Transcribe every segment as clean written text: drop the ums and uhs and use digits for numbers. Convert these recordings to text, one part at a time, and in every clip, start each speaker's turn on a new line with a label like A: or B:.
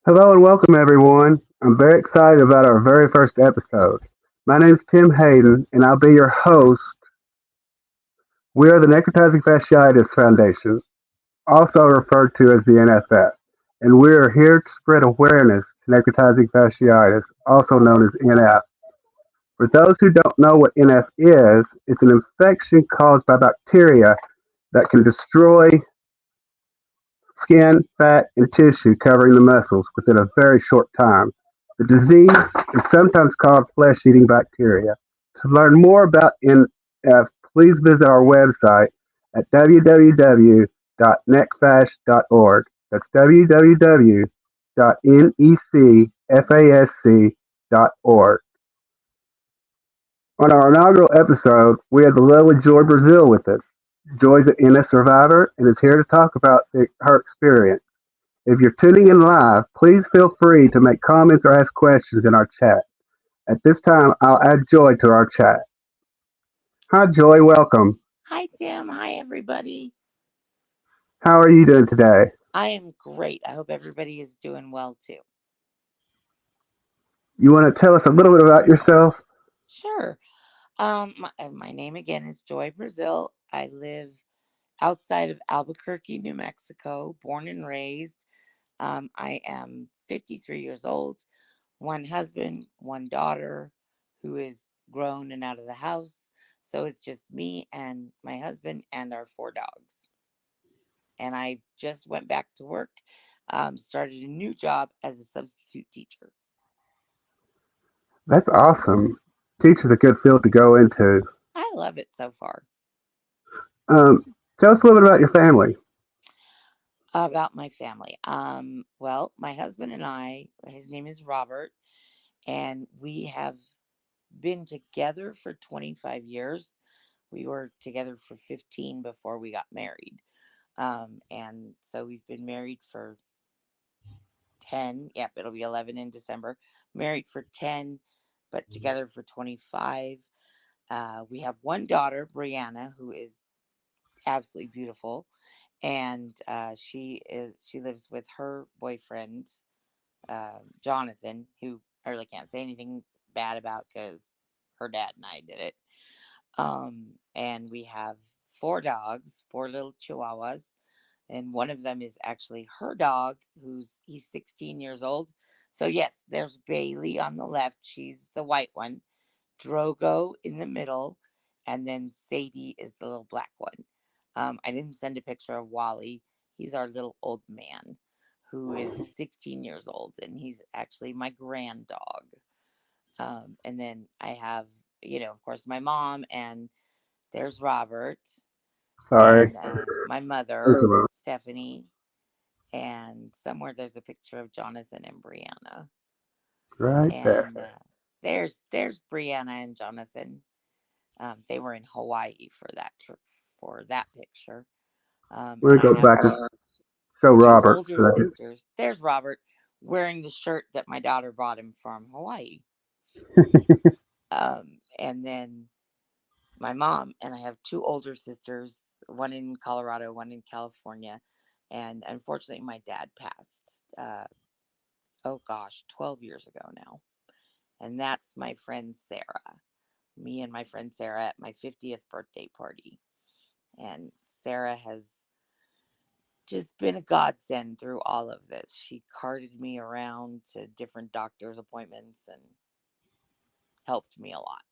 A: Hello and welcome, everyone. I'm very excited about our very first episode. My name is Tim Hayden, and I'll be your host. We are the Necrotizing Fasciitis Foundation, also referred to as the NFF, and we are here to spread awareness to necrotizing fasciitis, also known as NF. For those who don't know what NF is, it's an infection caused by bacteria that can destroy skin, fat, and tissue covering the muscles within a very short time. The disease is sometimes called flesh-eating bacteria. To learn more about NF, please visit our website at www.necfasc.org. That's www.necfasc.org. On our inaugural episode, we had the lovely Joy Braziel with us. Joy's an NS survivor and is here to talk about her experience. If you're tuning in live, please feel free to make comments or ask questions in our chat. At this time, I'll add Joy to our chat. Hi, Joy. Welcome.
B: Hi, Tim. Hi, everybody.
A: How are you doing today?
B: I am great. I hope everybody is doing well too.
A: You want to tell us a little bit about yourself?
B: Sure. My name again is Joy Braziel. I live outside of Albuquerque, New Mexico, born and raised. I am 53 years old, one husband, one daughter who is grown and out of the house. So it's just me and my husband and our four dogs. And I just went back to work, started a new job as a substitute teacher.
A: That's awesome. Teacher's a good field to go into.
B: I love it so far.
A: Tell us a little bit about your family.
B: About my family. Well, my husband and I, his name is Robert, and we have been together for 25 years. We were together for 15 before we got married. And so we've been married for 10. Yep, it'll be 11 in December. Married for 10, but together for 25. We have one daughter, Brianna, who is absolutely beautiful, and she lives with her boyfriend, Jonathan, who I really can't say anything bad about because her dad and I did it. And we have four dogs, four little chihuahuas, and one of them is actually her dog, he's 16 years old. So yes, there's Bailey on the left. She's the white one. Drogo in the middle, and then Sadie is the little black one. I didn't send a picture of Wally. He's our little old man who is 16 years old, and he's actually my grand dog. And then I have, of course, my mom, and there's Robert,
A: Sorry.
B: and my
A: Thank
B: mother,
A: you, Mom.
B: Stephanie, and somewhere there's a picture of Jonathan and Brianna.
A: Right there.
B: And there's Brianna and Jonathan. They were in Hawaii for that picture.
A: We're
B: And
A: going
B: I
A: to go
B: have
A: back and show
B: two
A: Robert.
B: older sisters. There's Robert wearing the shirt that my daughter brought him from Hawaii. And then my mom, and I have two older sisters, one in Colorado, one in California. And unfortunately, my dad passed, oh gosh, 12 years ago now. And that's my friend Sarah. Me and my friend Sarah at my 50th birthday party. And Sarah has just been a godsend through all of this. She carted me around to different doctor's appointments and helped me a lot.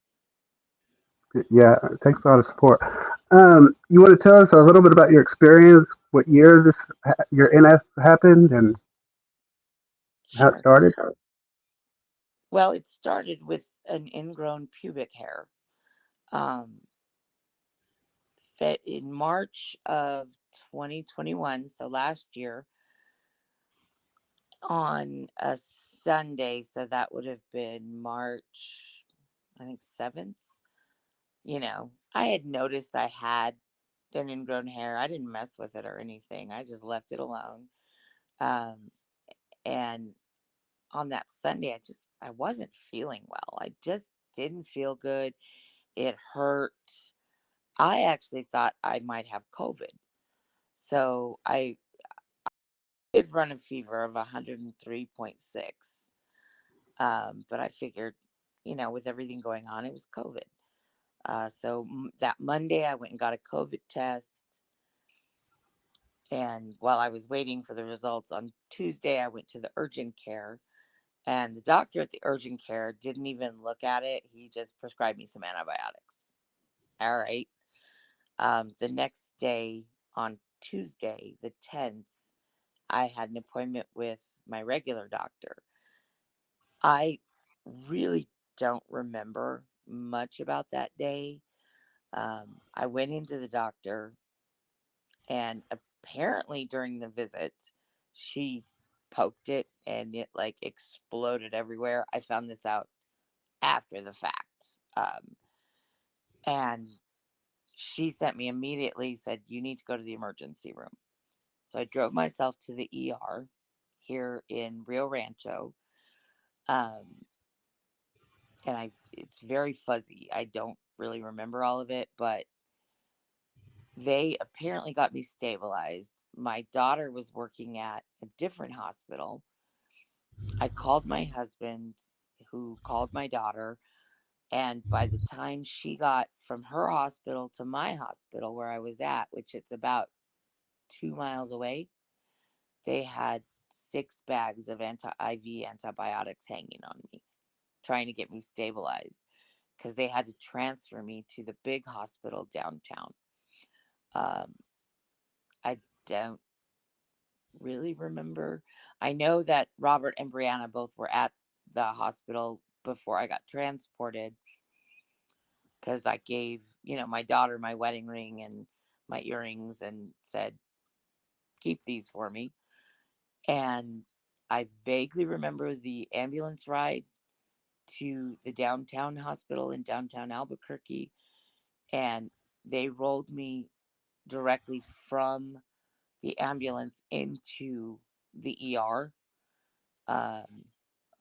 A: Yeah, it takes a lot of support. You want to tell us a little bit about your experience, what year your NF happened, and how it
B: Sure.
A: started?
B: Well, it started with an ingrown pubic hair. Um, in March of 2021, so last year, on a Sunday, so that would have been March, I think, 7th. I had noticed I had an ingrown hair. I didn't mess with it or anything. I just left it alone. Um, and on that Sunday, I wasn't feeling well. I just didn't feel good. It hurt. I actually thought I might have COVID. So I did run a fever of 103.6. But I figured, with everything going on, it was COVID. So that Monday, I went and got a COVID test. And while I was waiting for the results on Tuesday, I went to the urgent care. And the doctor at the urgent care didn't even look at it. He just prescribed me some antibiotics. All right. The next day, on Tuesday, the 10th, I had an appointment with my regular doctor. I really don't remember much about that day. I went into the doctor, and apparently during the visit, she poked it and it like exploded everywhere. I found this out after the fact. And she sent me immediately, said, "You need to go to the emergency room." So I drove myself to the ER here in Rio Rancho. Um, and it's very fuzzy. I don't really remember all of it, but they apparently got me stabilized. My daughter was working at a different hospital. I called my husband, who called my daughter, and by the time she got from her hospital to my hospital where I was at, which it's about 2 miles away, they had 6 bags of IV antibiotics hanging on me, trying to get me stabilized because they had to transfer me to the big hospital downtown. Um, I don't really remember. I know that Robert and Brianna both were at the hospital before I got transported because I gave, my daughter my wedding ring and my earrings and said, keep these for me. And I vaguely remember the ambulance ride to the downtown hospital in downtown Albuquerque. And they rolled me directly from the ambulance into the ER. Um,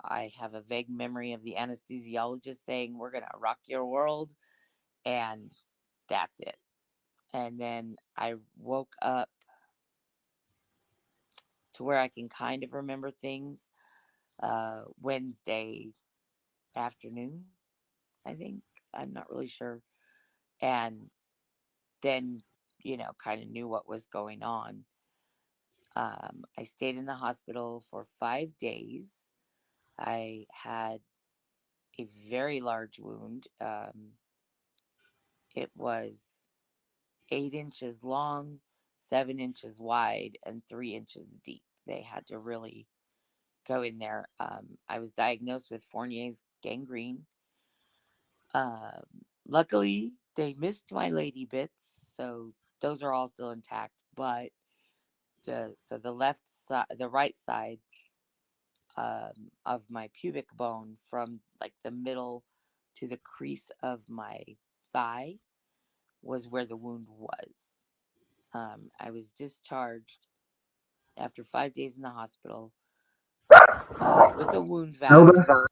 B: I have a vague memory of the anesthesiologist saying, "We're going to rock your world." And that's it. And then I woke up to where I can kind of remember things Wednesday afternoon, I think. I'm not really sure. And then, kind of knew what was going on. I stayed in the hospital for 5 days. I had a very large wound. It was 8 inches long, 7 inches wide, and 3 inches deep. They had to really go in there. I was diagnosed with Fournier's gangrene. Luckily, they missed my lady bits, so those are all still intact. But the left side, the right side of my pubic bone, from like the middle to the crease of my thigh, was where the wound was. I was discharged after 5 days in the hospital with a wound vac.
A: Elder?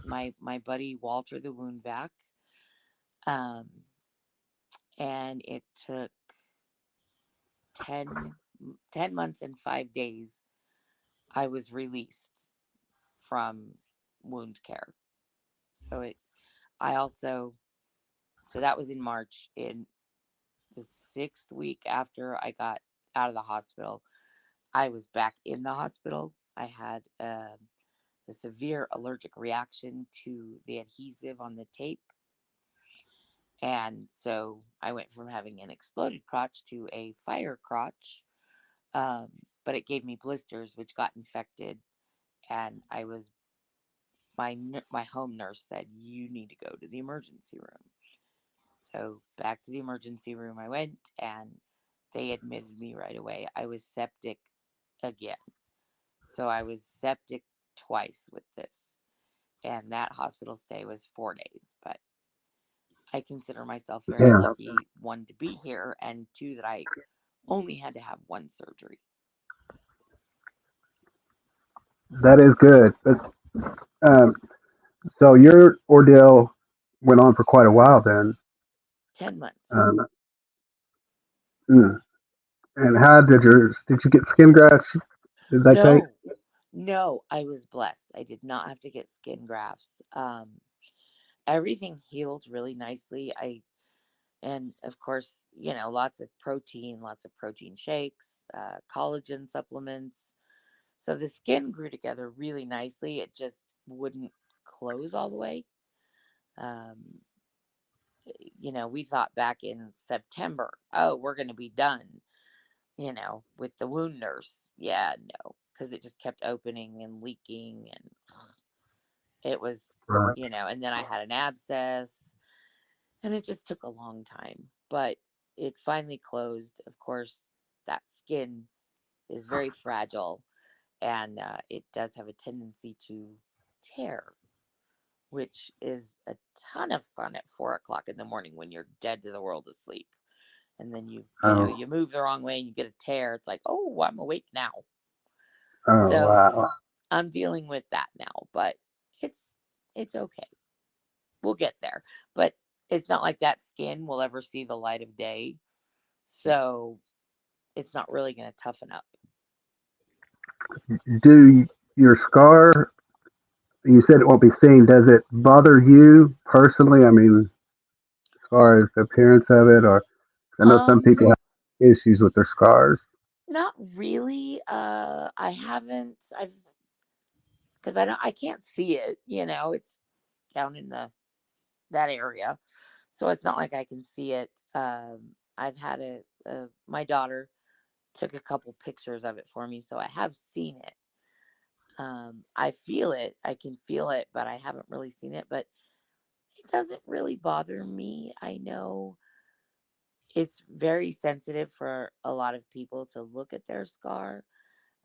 B: My buddy Walter, the wound vac, um, and it took 10, 10 months and 5 days. I was released from wound care. So I also, so that was in March. In the 6th week after I got out of the hospital, I was back in the hospital. I had a severe allergic reaction to the adhesive on the tape. And so I went from having an exploded crotch to a fire crotch. Um, but it gave me blisters, which got infected. And my home nurse said, "You need to go to the emergency room." So back to the emergency room I went, and they admitted me right away. I was septic again. So I was septic twice with this. And that hospital stay was 4 days. But I consider myself very
A: Damn,
B: lucky, one, to be here, and two, that I only had to have one surgery.
A: that is good. Um, so your ordeal went on for quite a while then.
B: 10 months.
A: Um, mm. And how did you get skin grafts? Did they take?
B: No, no, I was blessed. I did not have to get skin grafts. Everything healed really nicely. And of course, lots of protein shakes, collagen supplements. So the skin grew together really nicely. It just wouldn't close all the way. Um, we thought back in September, oh, we're going to be done, with the wound nurse. Yeah, no, because it just kept opening and leaking. And it was,
A: Right.
B: and then I had an abscess and it just took a long time. But it finally closed. Of course, that skin is very fragile and it does have a tendency to tear, which is a ton of fun at 4 o'clock in the morning when you're dead to the world asleep. And then
A: Oh,
B: you move the wrong way and you get a tear. It's like, oh, I'm awake now.
A: oh,
B: So
A: wow.
B: I'm dealing with that now, but it's it's okay. We'll get there. But it's not like that skin will ever see the light of day. So it's not really going to toughen up.
A: Do your scar? You said it won't be seen. Does it bother you personally? I mean, as far as the appearance of it, or I know some
B: Um,
A: people have issues with their scars.
B: Not really. I haven't. I've because I can't see it. It's down in the that area, so it's not like I can see it. I've had my daughter took a couple pictures of it for me, so I have seen it. I feel it. I can feel it, but I haven't really seen it. But it doesn't really bother me. I know it's very sensitive for a lot of people to look at their scar.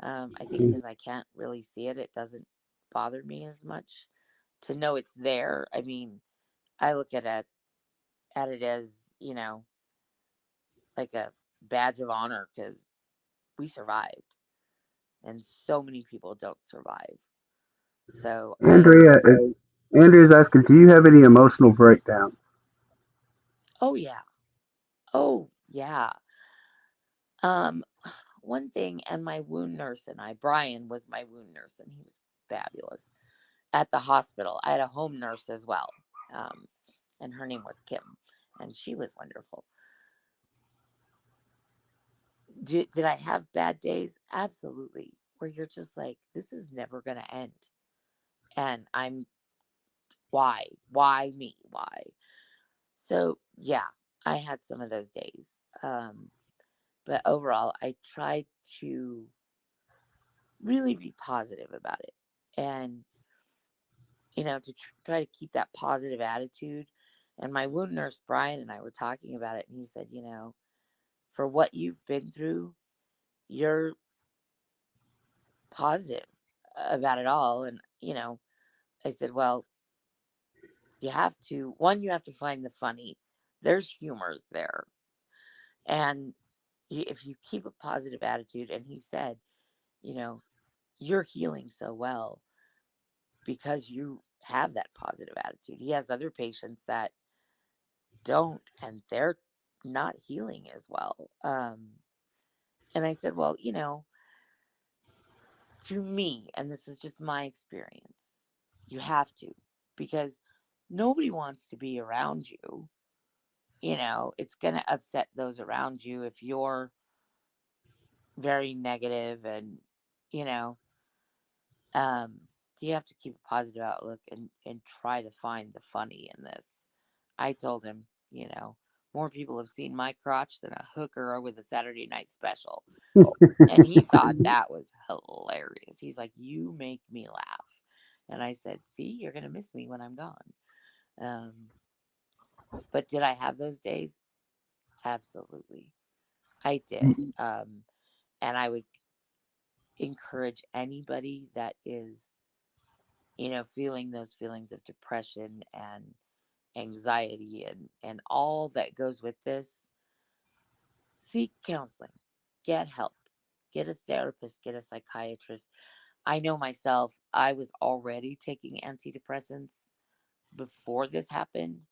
B: I think because I can't really see it, it doesn't bother me as much to know it's there. I mean, I look at it as like a badge of honor because we survived, and so many people don't survive. So
A: Andrea, Andrea's asking, do you have any emotional breakdowns?
B: oh yeah, oh yeah. Um, One thing, and my wound nurse and Brian was my wound nurse, and he was fabulous at the hospital. I had a home nurse as well, um, and her name was Kim, and she was wonderful. Did I have bad days? Absolutely. Where you're just like, this is never going to end. And why me? Why? So, yeah, I had some of those days. But overall, I tried to really be positive about it and, to try to keep that positive attitude. And my wound nurse, Brian, and I were talking about it. And he said, for what you've been through, you're positive about it all. And, I said, well, you have to find the funny. There's humor there. And if you keep a positive attitude, and he said, you know, you're healing so well because you have that positive attitude. He has other patients that don't, and they're not healing as well. And I said, well, to me, and this is just my experience, you have to, because nobody wants to be around you. It's going to upset those around you if you're very negative and, you know, um, so you have to keep a positive outlook and try to find the funny in this. I told him, more people have seen my crotch than a hooker with a Saturday night special. And he thought that was hilarious. He's like, you make me laugh. And I said, see, you're going to miss me when I'm gone. Um, but did I have those days? Absolutely. I did. And I would encourage anybody that is, feeling those feelings of depression and anxiety and all that goes with this, seek counseling, get help, get a therapist, get a psychiatrist. I know myself, I was already taking antidepressants before this happened.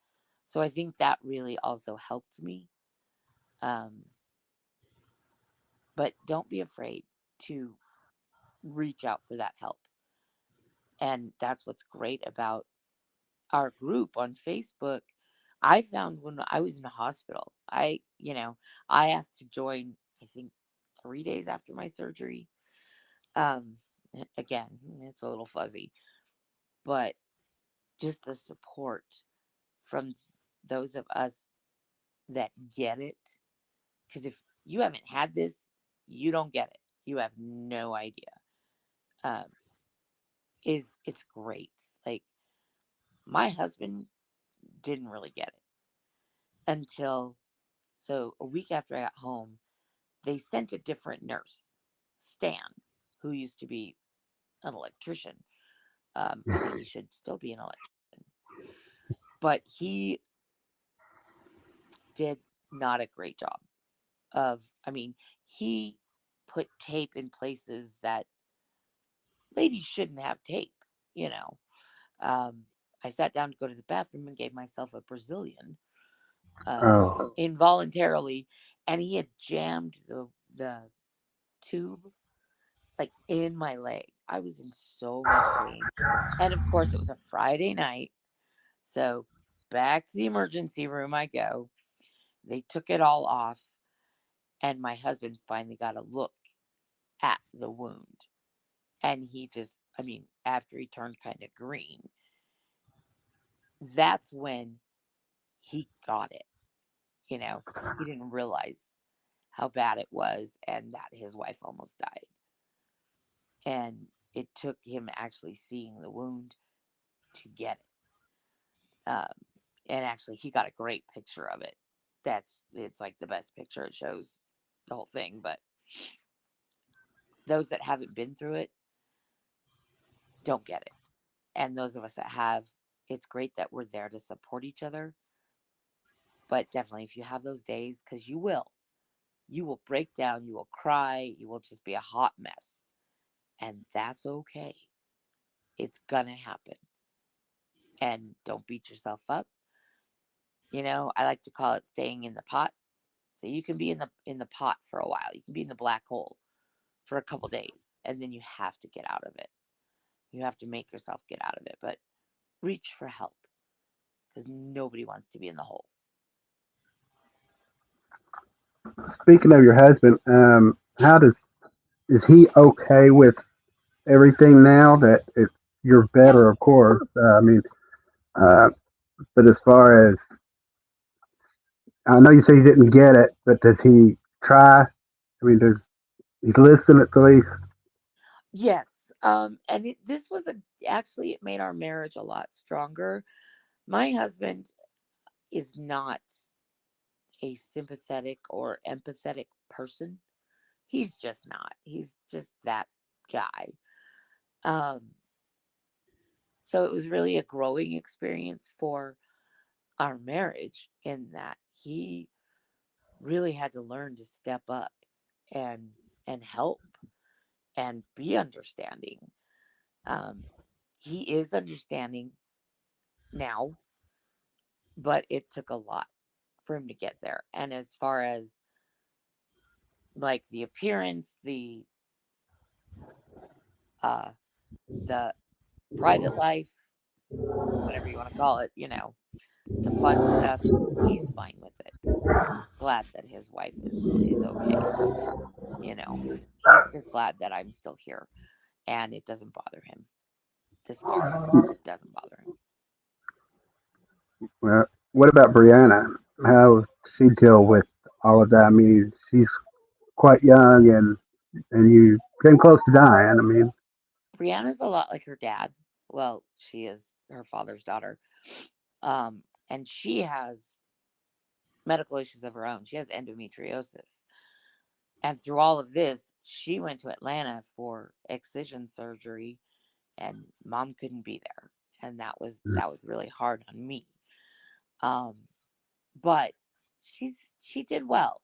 B: So I think that really also helped me. Um, but don't be afraid to reach out for that help. And that's what's great about our group on Facebook. I found when I was in the hospital, I asked to join, I think 3 days after my surgery. Um, Again, it's a little fuzzy, but just the support from those of us that get it. Because if you haven't had this, you don't get it. You have no idea. Um, is It's great. Like my husband didn't really get it until a week after I got home, they sent a different nurse, Stan, who used to be an electrician. I think he should still be an electrician, but he did not a great job I mean, he put tape in places that ladies shouldn't have tape, you know. Um, I sat down to go to the bathroom and gave myself a Brazilian
A: Oh,
B: involuntarily, and he had jammed the tube like in my leg. I was in so much pain. And of course, it was a Friday night. So back to the emergency room I go. They took it all off, and my husband finally got a look at the wound. And he just, I mean, after he turned kind of green, that's when he got it. You know, he didn't realize how bad it was and that his wife almost died. And it took him actually seeing the wound to get it. And actually, he got a great picture of it. It's like the best picture. It shows the whole thing. But those that haven't been through it don't get it. And those of us that have, it's great that we're there to support each other. But definitely, if you have those days, because you will break down, you will cry, you will just be a hot mess. And that's okay. It's going to happen. And don't beat yourself up. I like to call it staying in the pot. So you can be in the pot for a while. You can be in the black hole for a couple days, and then you have to get out of it. You have to make yourself get out of it, but reach for help because nobody wants to be in the hole.
A: speaking of your husband, how does is he okay with everything now that if you're
B: Yeah.
A: better, of course? I mean, uh, but as far as I know, you say he didn't get it, but does he try? I mean, does he listen at least?
B: Yes. And this was actually it made our marriage a lot stronger. My husband is not a sympathetic or empathetic person. He's just not. He's just that guy. Um, so it was really a growing experience for our marriage in that he really had to learn to step up and help and be understanding. Um, he is understanding now, but it took a lot for him to get there. And as far as like the appearance, uh the private life, whatever you want to call it, the fun stuff, he's fine with it. He's glad that his wife is okay. You know, he's just glad that I'm still here and it doesn't bother him. The scar doesn't bother him.
A: Well, what about Brianna? How does she deal with all of that? I mean, she's quite young, and you came close to dying. I mean,
B: Brianna's a lot like her dad. Well, she is her father's daughter. And she has medical issues of her own. She has endometriosis. And through all of this, she went to Atlanta for excision surgery and mom couldn't be there. And that was really hard on me. Um, but she did well.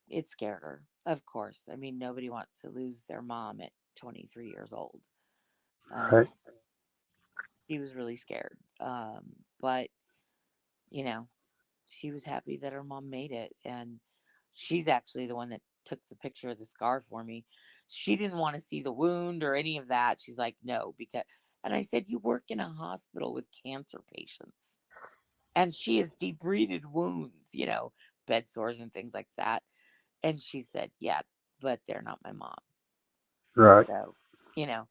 B: It scared her, of course. I mean, nobody wants to lose their mom at 23 years old.
A: right?
B: Um, she was really scared. But you know, she was happy that her mom made it, and she's actually the one that took the picture of the scar for me. She didn't want to see the wound or any of that. She's like, no, because, and I said, you work in a hospital with cancer patients. And she has debrided wounds, bed sores and things like that. And she said, yeah, but they're not my mom.
A: Right.
B: So, you know,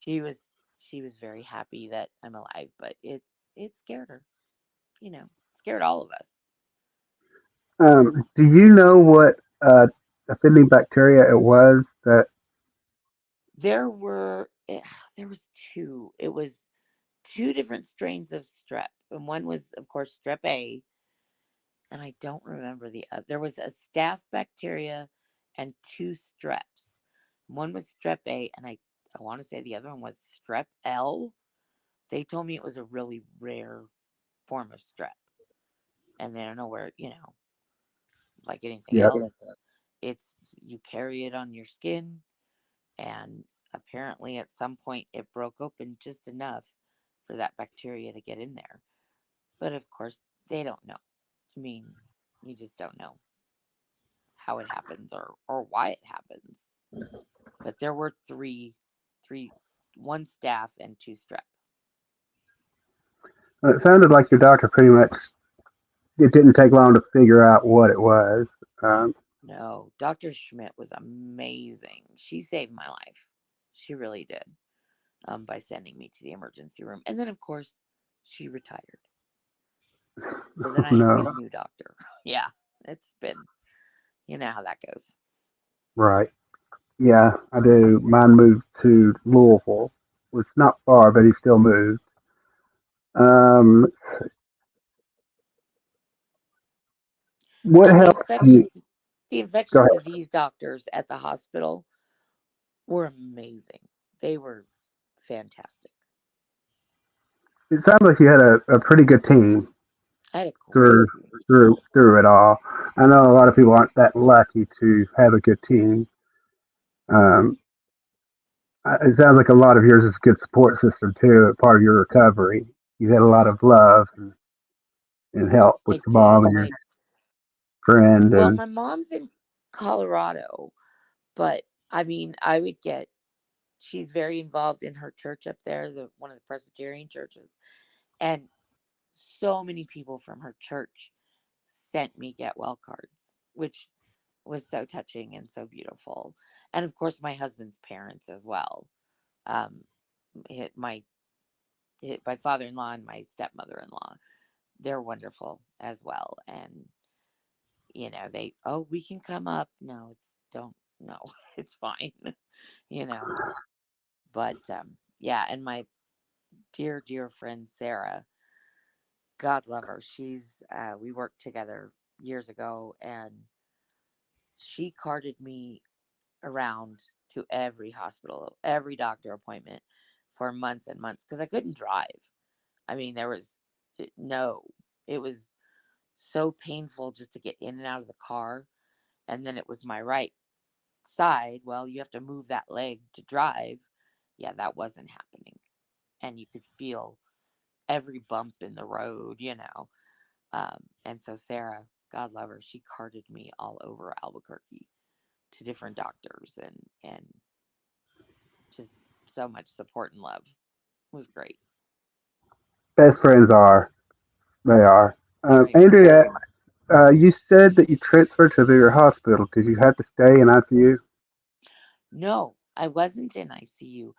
B: she was she was very happy that I'm alive, but it scared her, it scared all of us.
A: Do you know what offending bacteria it was that?
B: There was two. It was two different strains of strep, and one was, of course, strep A, and I don't remember the other. There was a staph bacteria and two streps. One was strep A, and I want to say the other one was strep L. They told me it was a really rare form of strep, and they don't know where, like anything
A: Yep.
B: else, it's you carry it on your skin, and apparently at some point it broke open just enough for that bacteria to get in there. But of course, they don't know. I mean, you just don't know how it happens or why it happens. But there were three, one staph and two strep.
A: It sounded like your doctor pretty much. It didn't take long to figure out what it was. Um,
B: No, Dr. Schmidt was amazing. She saved my life. She really did, by sending me to the emergency room. And then, of course, she retired. So then I had to get a
A: no,
B: new doctor. Yeah, it's been, you know how that goes.
A: right. Yeah, I do. Mine moved to Louisville. It's not far, but he still moved. Um, what
B: And
A: helped you?
B: the
A: Go
B: infectious
A: ahead.
B: disease doctors at the hospital were amazing. They were fantastic.
A: It sounds like you had a pretty good team
B: I had a great
A: through
B: team.
A: through it all. I know a lot of people aren't that lucky to have a good team. Um, it sounds like a lot of yours is a good support system too. Part of your recovery, you had a lot of love and help with
B: I
A: your
B: did.
A: mom and your friend,
B: Well,
A: and
B: my mom's in Colorado, but I mean, I would get she's very involved in her church up there, the one of the Presbyterian churches. And so many people from her church sent me get well cards, which was so touching and so beautiful. And of course, my husband's parents as well. Um, hit my my father-in-law and my stepmother-in-law. They're wonderful as well. And they, oh, we can come up. No, it's don't no, it's fine. you know. But yeah, and my dear, dear friend Sarah, God love her. She's we worked together years ago, and she carted me around to every hospital, every doctor appointment for months and months because I couldn't drive. I mean, there was no, it was so painful just to get in and out of the car. And then it was my right side. Well, you have to move that leg to drive. Yeah, that wasn't happening. And you could feel every bump in the road. And so Sarah, God love her, she carted me all over Albuquerque to different doctors and just so much support and love. It was great.
A: best friends are they are.
B: Very much.
A: Andrea, you said that you transferred to your hospital. Did you have to stay in ICU?
B: No, I wasn't in ICU.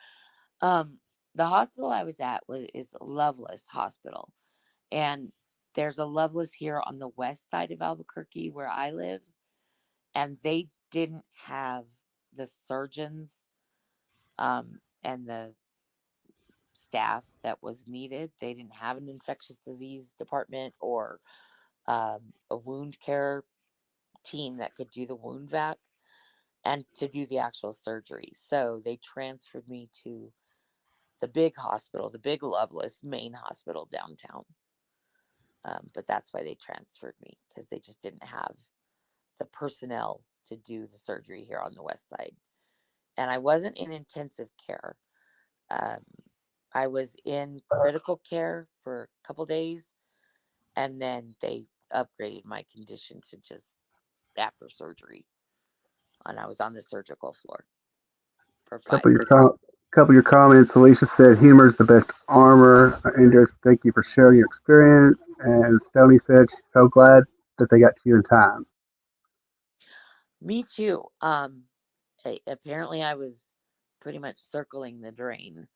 B: Um, the hospital I was at is Loveless Hospital, and there's a Loveless here on the west side of Albuquerque where I live, and they didn't have the surgeons and the staff that was needed. They didn't have an infectious disease department or a wound care team that could do the wound vac and to do the actual surgery. So they transferred me to the big hospital, the big Loveless main hospital downtown. But that's why they transferred me because they just didn't have the personnel to do the surgery here on the west side. And I wasn't in intensive care. Um, I was in critical care for a couple days, and then they upgraded my condition to just after surgery. and I was on the surgical floor for
A: Couple
B: five
A: of your
B: days.
A: couple of your comments. Alicia said, "Humor is the best armor." Andrew, thank you for sharing your experience. And Stony said, "She's so glad that they got to you in time."
B: Me too. Apparently I was pretty much circling the drain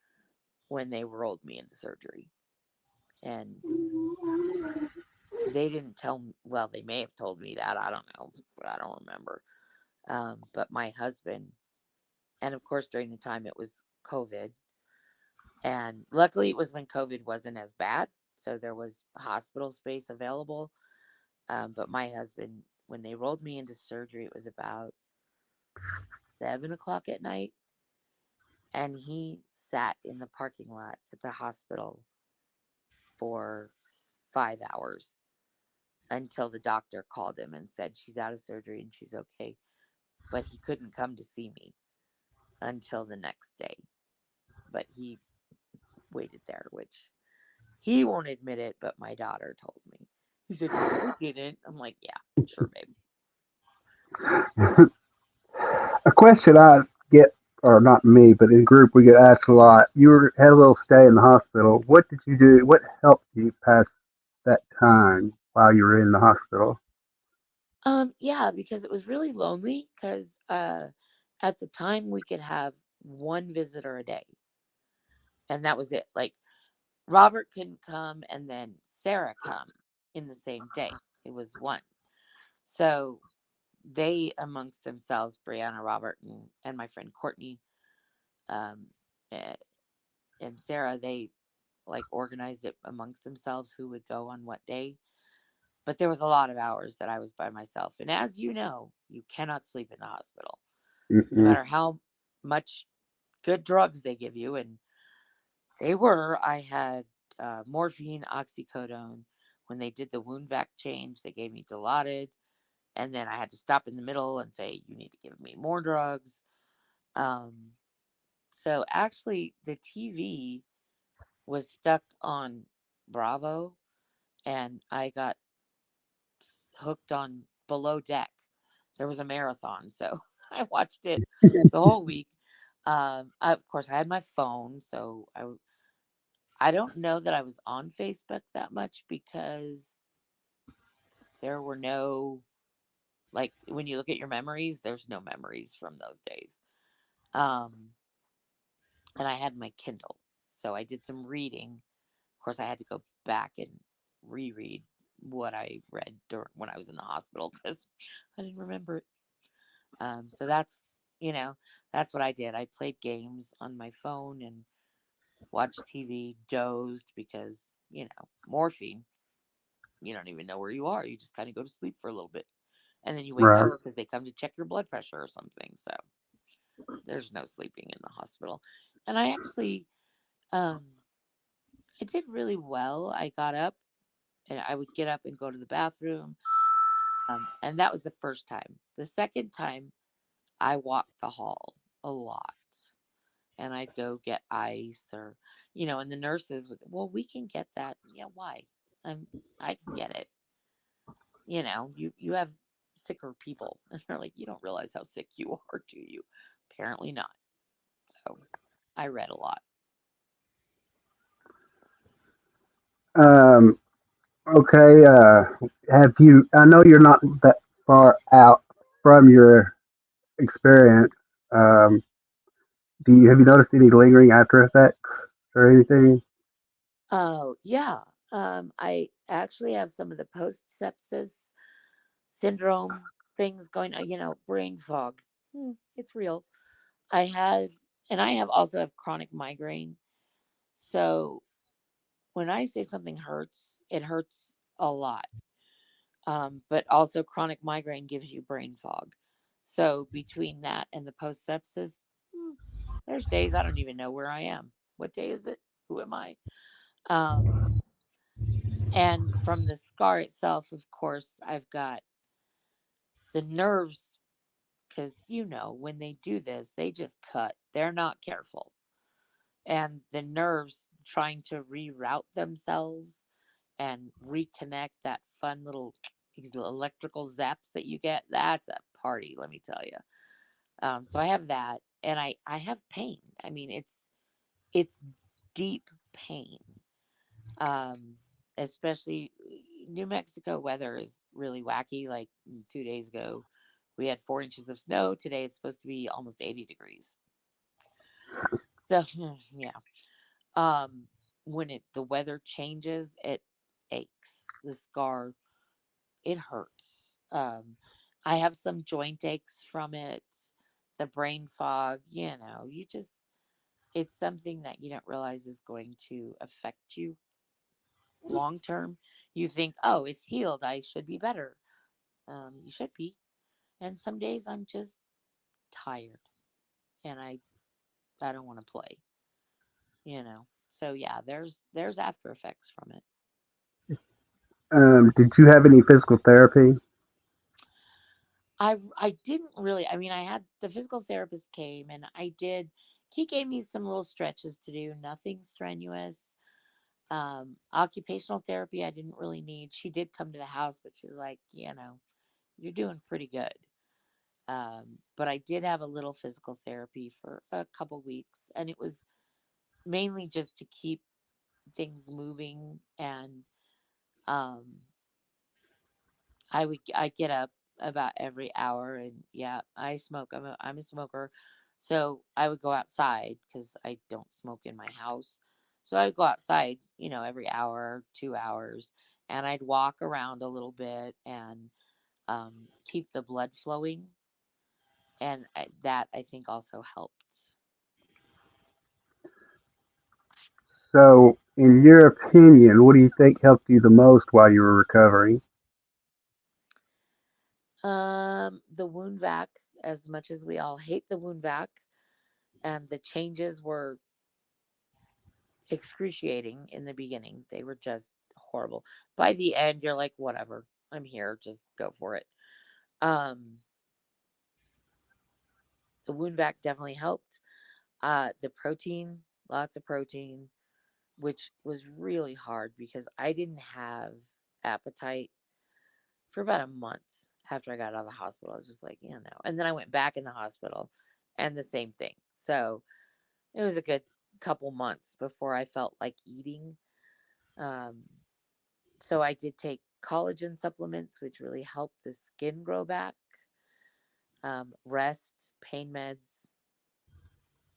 B: when they rolled me into surgery, and they didn't tell me. Well, they may have told me that. I don't know, but I don't remember. But my husband, and of course during the time it was COVID, and luckily it was when COVID wasn't as bad, so there was hospital space available. But my husband, when they rolled me into surgery, it was about 7 o'clock at night, and he sat in the parking lot at the hospital for 5 hours until the doctor called him and said she's out of surgery and she's okay. But he couldn't come to see me until the next day. But he waited there, which he won't admit it, but my daughter told me. He said, "No, I didn't." I'm like, "Yeah, sure, babe."
A: A question I get, or not me, but in group we get asked a lot. Had a little stay in the hospital. What did you do? What helped you pass that time while you were in the hospital?
B: Yeah, because it was really lonely because at the time we could have one visitor a day, and that was it. Like Robert couldn't come and then Sarah come in the same day. It was one. So they amongst themselves, Brianna, Robert, and my friend Courtney, um, eh, and Sarah, they like organized it amongst themselves who would go on what day. But there was a lot of hours that I was by myself. And as you know, you cannot sleep in the hospital, no
A: Mm-mm.
B: matter how much good drugs they give you. And I had morphine, oxycodone. When they did the wound vac change, they gave me Dilaudid. And then I had to stop in the middle and say, "You need to give me more drugs." Um, so actually, the TV was stuck on Bravo, and I got hooked on Below Deck. There was a marathon, so I watched it the whole week. Of course, I had my phone, so I don't know that I was on Facebook that much because there were no, like, when you look at your memories, there's no memories from those days. Um, and I had my Kindle, so I did some reading. Of course, I had to go back and reread what I read when I was in the hospital because I didn't remember it. So that's what I did. I played games on my phone and watched TV, dozed because morphine. You don't even know where you are. You just kind of go to sleep for a little bit, and then you wake up
A: Right.
B: because they come to check your blood pressure or something. So there's no sleeping in the hospital. And um, I did really well. I got up and I would get up and go to the bathroom. And that was the first time. The second time, I walked the hall a lot. And I'd go get ice and the nurses would, "Well, we can get that." Yeah, why? I'm, I can get it. You have sicker people. And they're like, "You don't realize how sick you are, do you?" Apparently not. So I read a lot.
A: Um, okay. Have you? I know you're not that far out from your experience. Um, have you noticed any lingering after effects or anything?
B: Oh, yeah. I actually have some of the post sepsis syndrome things going on, brain fog. It's real. I have, and I have also have chronic migraine. So when I say something hurts, it hurts a lot. But also chronic migraine gives you brain fog. So between that and the post sepsis, there's days I don't even know where I am. What day is it? Who am I? Um, and from the scar itself, of course, I've got the nerves because when they do this, they just cut. They're not careful, and the nerves trying to reroute themselves and reconnect that fun little electrical zaps that you get. That's a party, let me tell you. So I have that, and I have pain. I mean, it's deep pain. Um, Especially New Mexico weather is really wacky. Like 2 days ago, we had 4 inches of snow. Today it's supposed to be almost 80 degrees. So yeah, um, when the weather changes, it aches. The scar, it hurts. I have some joint aches from it. The brain fog, you just it's something that you don't realize is going to affect you long term. You think, oh, it's healed. I should be better. You should be. And some days I'm just tired and I don't want to play. So yeah, there's after effects from it.
A: Did you have any physical therapy?
B: I didn't really. I mean, I had the physical therapist came and he gave me some little stretches to do, nothing strenuous. Occupational therapy I didn't really need. She did come to the house, but she's like, you're doing pretty good. But I did have a little physical therapy for a couple weeks, and it was mainly just to keep things moving. And um, I get up about every hour, and yeah, I smoke. I'm a smoker, so I would go outside because I don't smoke in my house. So I would go outside, every hour, 2 hours, and I'd walk around a little bit and keep the blood flowing, and that I think also helped.
A: So, in your opinion, what do you think helped you the most while you were recovering?
B: The wound vac, as much as we all hate the wound vac, and the changes were excruciating in the beginning. They were just horrible. By the end, you're like, whatever, I'm here, just go for it. Um, the wound vac definitely helped. The protein, lots of protein, which was really hard because I didn't have appetite for about a month after I got out of the hospital. I was just like, And then I went back in the hospital and the same thing. So it was a good couple months before I felt like eating. Um, so I did take collagen supplements, which really helped the skin grow back. Rest, pain meds,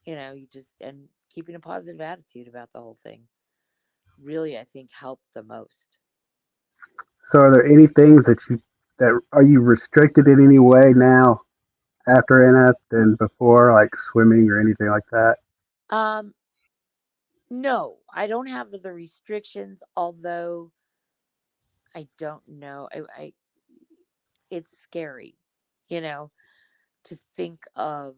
B: you just, and keeping a positive attitude about the whole thing really, I think, helped the most.
A: So, are there any things that are you restricted in any way now after NF than before, like swimming or anything like that?
B: Um, no, I don't have the restrictions, although I don't know. It's scary, you know, to think of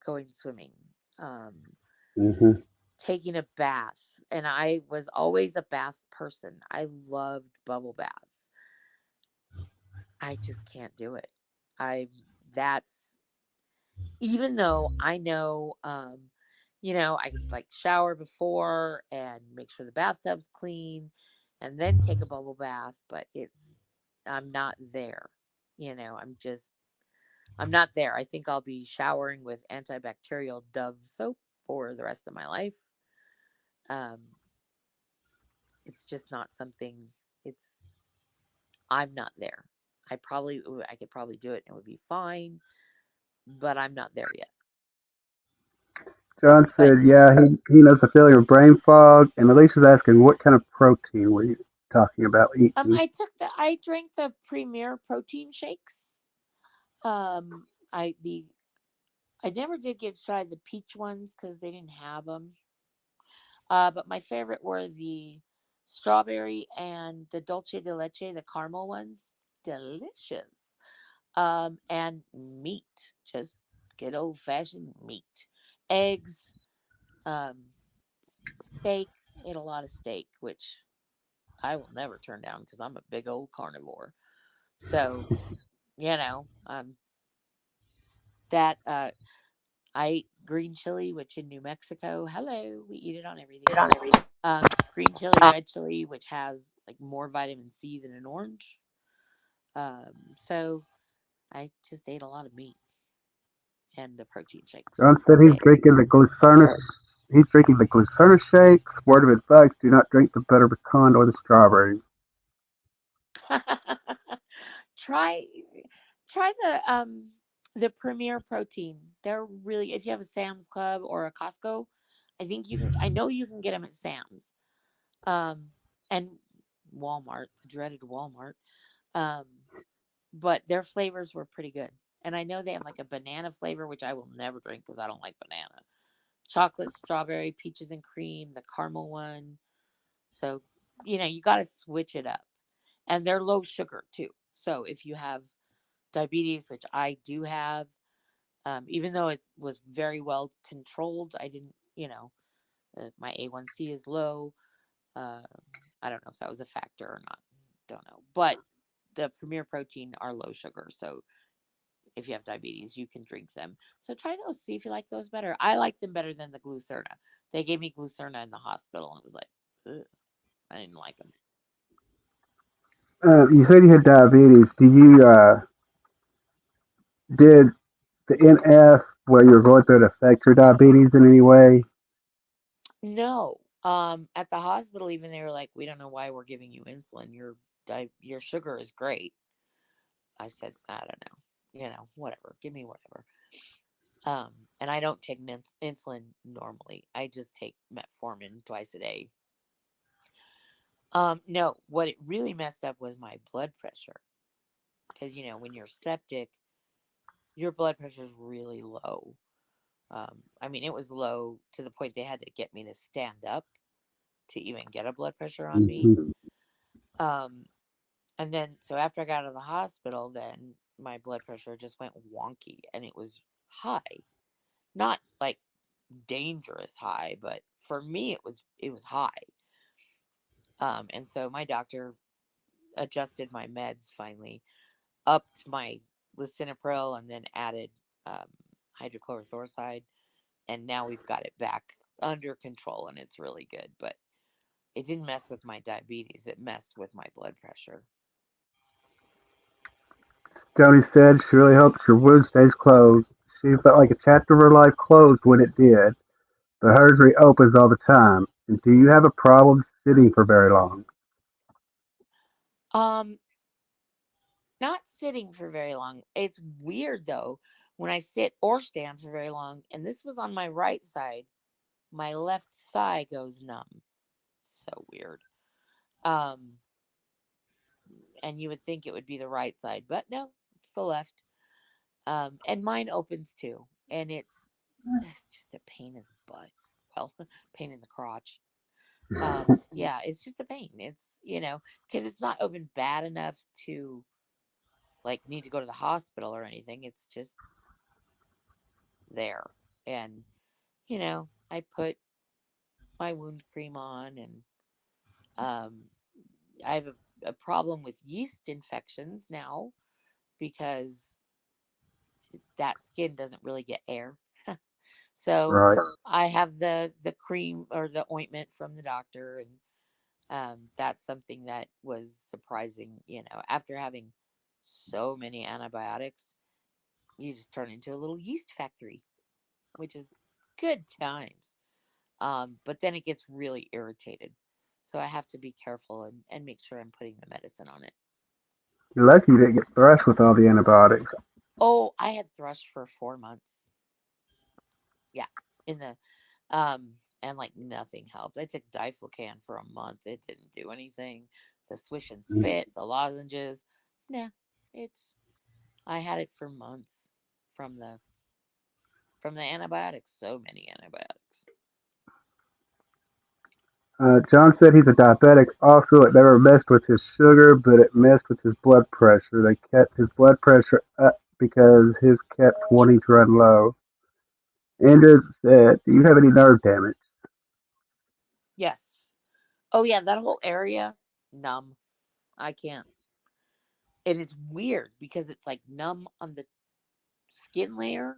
B: going swimming, um,
A: Hmm.
B: taking a bath. And I was always a bath person. I loved bubble baths. I just can't do it. That's, even though I know, I could like shower before and make sure the bathtub's clean and then take a bubble bath, but I'm not there. I'm not there. I think I'll be showering with antibacterial Dove soap for the rest of my life. Um, it's just not something. It's I'm not there. I could probably do it and it would be fine, but I'm not there yet.
A: John
B: But
A: said, yeah, he knows the feeling of brain fog. And Alicia's asking, what kind of protein were you talking about eating?
B: I drank the Premier protein shakes. Um, I the I never did get to try the peach ones because they didn't have them. But my favorite were the strawberry and the dulce de leche, the caramel ones. Delicious. And meat, just good old fashioned meat, eggs, um, steak. Ate a lot of steak, which I will never turn down because I'm a big old carnivore. So that I ate green chili, which in New Mexico, hello, we eat it on everything. Green chili, red chili, which has like more vitamin C than an orange. So I just ate a lot of meat, and the protein shakes.
A: John said he's
B: Eggs.
A: drinking the glucerna. He's drinking the glucerna shakes. Word of advice: do not drink the butter pecan or the strawberries.
B: try try the Premier Protein. They're really, if you have a Sam's Club or a Costco, I think you can. I know you can get them at Sam's, and Walmart, the dreaded Walmart. Um, but their flavors were pretty good. And I know they have like a banana flavor, which I will never drink because I don't like banana. Chocolate, strawberry, peaches and cream, the caramel one. So, you got to switch it up. And they're low sugar too. So if you have diabetes, which I do have, even though it was very well controlled, I didn't, my A1C is low. Uh, I don't know if that was a factor or not. Don't know. But the Premier Protein are low sugar. So if you have diabetes, you can drink them. So try those. See if you like those better. I like them better than the Glucerna. They gave me Glucerna in the hospital, and it was like, ugh, I didn't like them.
A: You said you had diabetes. Did the NF where you're going through it affect your diabetes in any way?
B: No. At the hospital, even they were like, we don't know why we're giving you insulin. Your sugar is great. I said, I don't know. Whatever. Give me whatever. And I don't take insulin normally. I just take metformin twice a day. No, what it really messed up was my blood pressure. Because, when you're septic, your blood pressure is really low. I mean, it was low to the point they had to get me to stand up to even get a blood pressure on me.
A: Mhm.
B: Um, and then, so after I got out of the hospital, then my blood pressure just went wonky and it was high. Not like dangerous high, but for me, it was high. And so my doctor adjusted my meds finally, upped my lisinopril, and then added um, hydrochlorothiazide, and now we've got it back under control, and it's really good. But it didn't mess with my diabetes; it messed with my blood pressure.
A: Joni said she really hopes your wound stays closed. She felt like a chapter of her life closed when it did, but hers reopens all the time. And do you have a problem sitting for very long?
B: Um, Not sitting for very long. It's weird though when I sit or stand for very long, and this was on my right side. My left thigh goes numb. So weird. Um, and you would think it would be the right side, but no, it's the left. And mine opens too, and it's just a pain in the butt. Well, pain in the crotch. Yeah, it's just a pain. It's because it's not open bad enough to like need to go to the hospital or anything. It's just there, and I put my wound cream on, and um, I have a problem with yeast infections now because that skin doesn't really get air. So
A: Right.
B: I have the cream or the ointment from the doctor, and that's something that was surprising. After having so many antibiotics, you just turn into a little yeast factory, which is good times. But then it gets really irritated, so I have to be careful and make sure I'm putting the medicine on it.
A: You're lucky you didn't get thrashed with all the antibiotics.
B: Oh, I had thrush for 4 months. Yeah, in the and like nothing helped. I took diflucan for a month. It didn't do anything. The swish and spit, the lozenges. Nah, it's I had it for months from the antibiotics. So many antibiotics.
A: John said he's a diabetic. Also, it never messed with his sugar, but it messed with his blood pressure. They kept his blood pressure up because his kept wanting to run low. Andrew said, do you have any nerve damage?
B: Yes. Oh yeah, that whole area numb. I can't. And it's weird because it's like numb on the skin layer,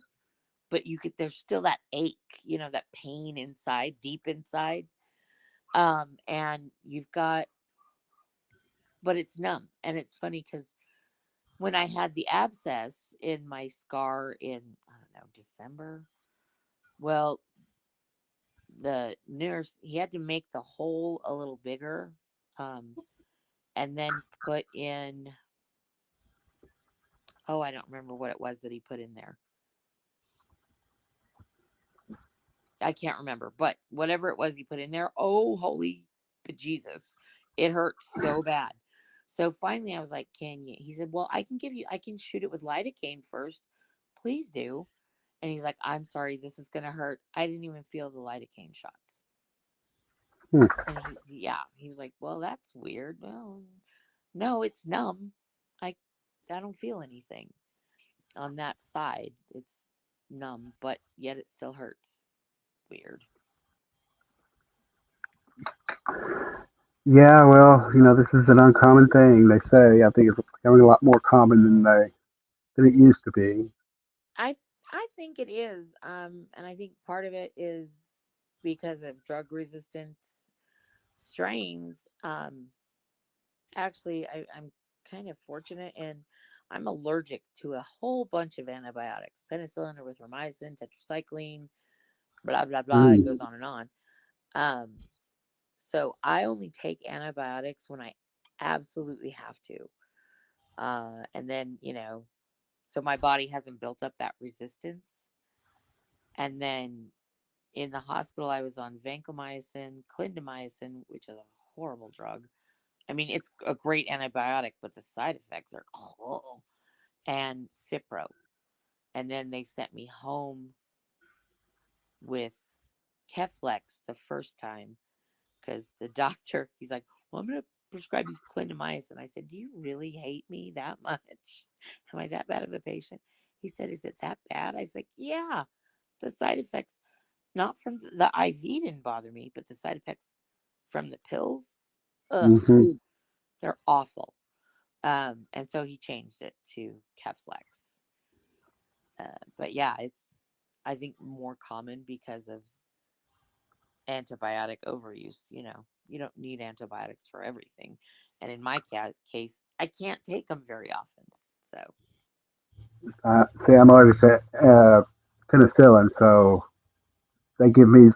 B: but you could there's still that ache, that pain inside, deep inside. And you've got but it's numb. And it's funny because when I had the abscess in my scar in, I don't December. Well, the nurse, he had to make the hole a little bigger, um, and then put in, oh, I don't remember what it was that he put in there. I can't remember, but whatever it was he put in there, oh, holy Jesus, it hurt so bad. So finally, I was like, "Can you?" He said, "Well, I can shoot it with lidocaine first. Please do." And he's like, "I'm sorry, this is gonna hurt. I didn't even feel the lidocaine shots."
A: Hmm.
B: And yeah, he was like, "Well, that's weird. Well, no, it's numb. I, I don't feel anything on that side. It's numb, but yet it still hurts. Weird."
A: Yeah, well, this is an uncommon thing. They say. I think it's becoming a lot more common than it used to be.
B: I I think it is, and I think part of it is because of drug resistance strains. Actually, I'm kind of fortunate, and I'm allergic to a whole bunch of antibiotics: penicillin, erythromycin, tetracycline, blah blah blah. It
A: Mm.
B: goes on and on. Um, so I only take antibiotics when I absolutely have to, and then so my body hasn't built up that resistance. And then in the hospital, I was on vancomycin, clindamycin, which is a horrible drug. I mean, it's a great antibiotic, but the side effects are oh, and Cipro. And then they sent me home with Keflex the first time because the doctor, he's like, "Well, I'm going to prescribe you clindamycin." I said, "Do you really hate me that much? Am I that bad of a patient?" He said, "Is it that bad?" I said, "Yeah. The side effects, not from the IV, didn't bother me, but the side effects from the pills, ugh,
A: Hmm.
B: they're awful." And so he changed it to Keflex. But yeah, it's, I think, more common because of antibiotic overuse. You don't need antibiotics for everything. And in my case, I can't take them very often. So,
A: See, I'm already at penicillin, so they give me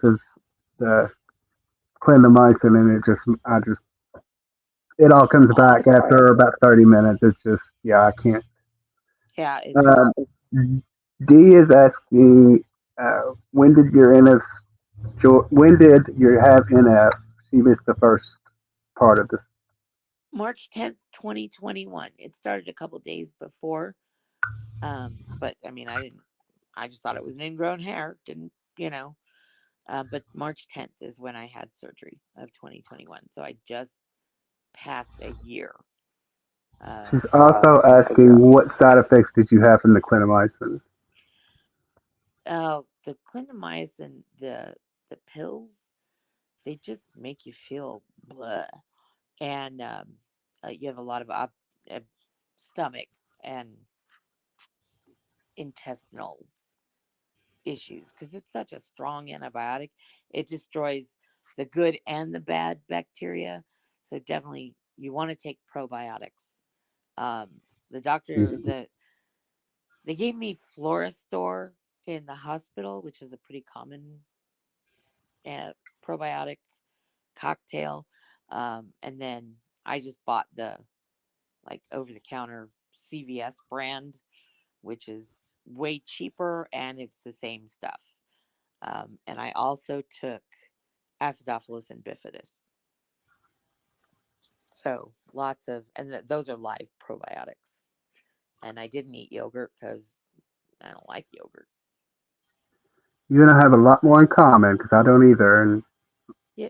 A: the clindamycin, and it all
B: it's
A: comes back
B: awful.
A: after about 30 minutes. It's just, yeah, I can't.
B: Yeah, it's
A: Um,
B: awful.
A: D is asking, when did your when did you have NF? She missed the first part of this.
B: March 10th, 2021. It started a couple days before. But I mean, I just thought it was an ingrown hair. Didn't, you know, but March 10th is when I had surgery of 2021. So I just passed a year.
A: She's
B: Um,
A: also asking, what side effects did you have from the clindamycin?
B: the clindamycin, the pills, they just make you feel blah. And you have a lot of uh, stomach and intestinal issues because it's such a strong antibiotic. It destroys the good and the bad bacteria. So definitely you want to take probiotics. Um, the doctor,
A: Mhm.
B: they gave me Floristor in the hospital, which is a pretty common uh, probiotic cocktail. And then I just bought the like over the counter CVS brand, which is way cheaper and it's the same stuff. And I also took acidophilus and bifidus. So lots of, and those are live probiotics. And I didn't eat yogurt because I don't like yogurt.
A: You and I have a lot more in common because I don't either. And
B: Yeah,